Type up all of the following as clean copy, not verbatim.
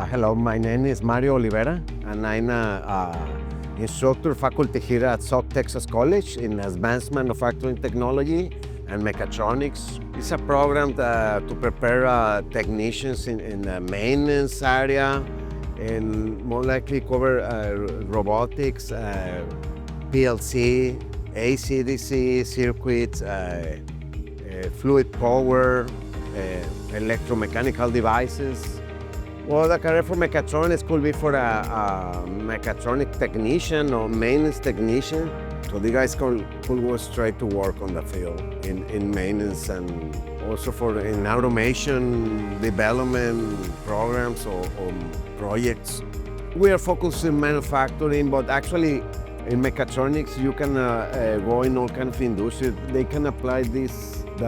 Hello, my name is Maria Olivera, and I'm an instructor faculty here at South Texas College in Advanced Manufacturing Technology and Mechatronics. It's a program to prepare technicians in the maintenance area and more likely cover robotics, PLC, AC/DC circuits, fluid power, electromechanical devices. Well, the career for mechatronics could be for a mechatronic technician or maintenance technician. So the guys could go straight to work on the field in maintenance and also in automation development programs or projects. We are focused in manufacturing, but actually in mechatronics, you can go in all kinds of industries. They can apply the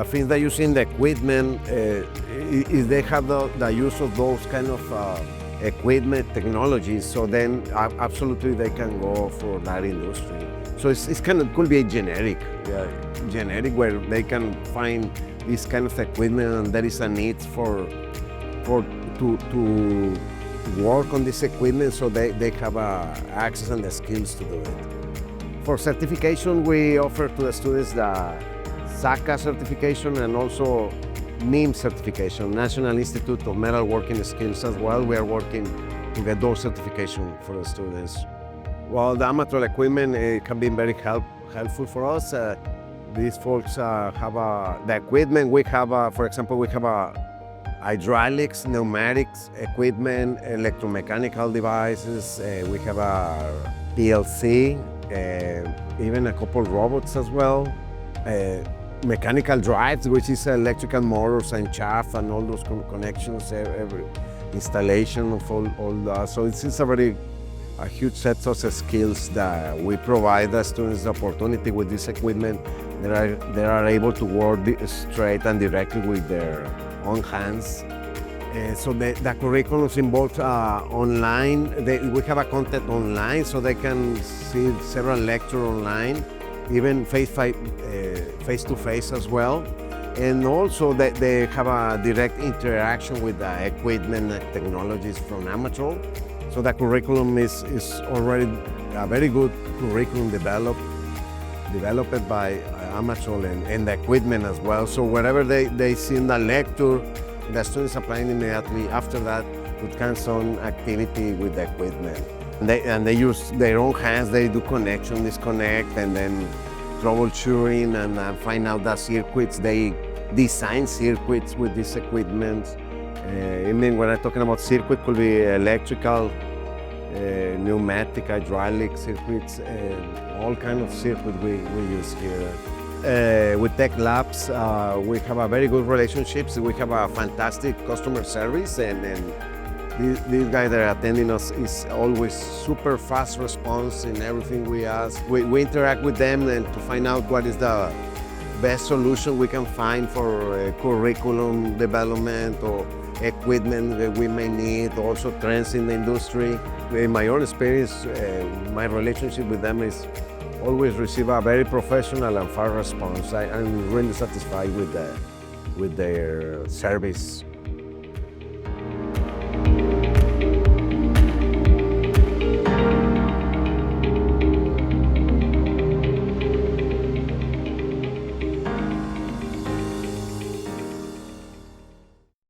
things that you see in the equipment, if they have the use of those kind of equipment technologies, so then absolutely they can go for that industry. So it's kind of could be a generic where they can find this kind of equipment and there is a need to work on this equipment, so they have access and the skills to do it. For certification, we offer to the students the SACA certification and also NIM certification, National Institute of Metalworking Skills as well. We are working to get those certifications for the students. Well, the Amatrol equipment can be very helpful for us. These folks have the equipment. We have, for example, we have hydraulics, pneumatics equipment, electromechanical devices. We have a PLC, even a couple robots as well. Mechanical drives, which is electrical motors and shaft and all those connections, every installation of all that. So it's a huge set of skills that we provide the students the opportunity with this equipment. They are able to work straight and directly with their own hands. So the curriculums involve online. We have a content online, so they can see several lectures online, even face-to-face as well. And also they have a direct interaction with the equipment and technologies from Amatrol. So the curriculum is already a very good curriculum developed by Amatrol and the equipment as well. So wherever they see in the lecture, the students applying immediately after that with hands-on activity with the equipment. And they use their own hands. They do connection, disconnect, and then troubleshooting and find out the circuits. They design circuits with this equipment. I mean, when I'm talking about circuit, could be electrical, pneumatic, hydraulic circuits, all kinds of circuits we use here. With Tech Labs, we have a very good relationships. We have a fantastic customer service, and these guys that are attending us is always super fast response in everything we ask. We interact with them and to find out what is the best solution we can find for curriculum development or equipment that we may need, also trends in the industry. In my own experience, my relationship with them is always receive a very professional and fast response. I'm really satisfied with their service.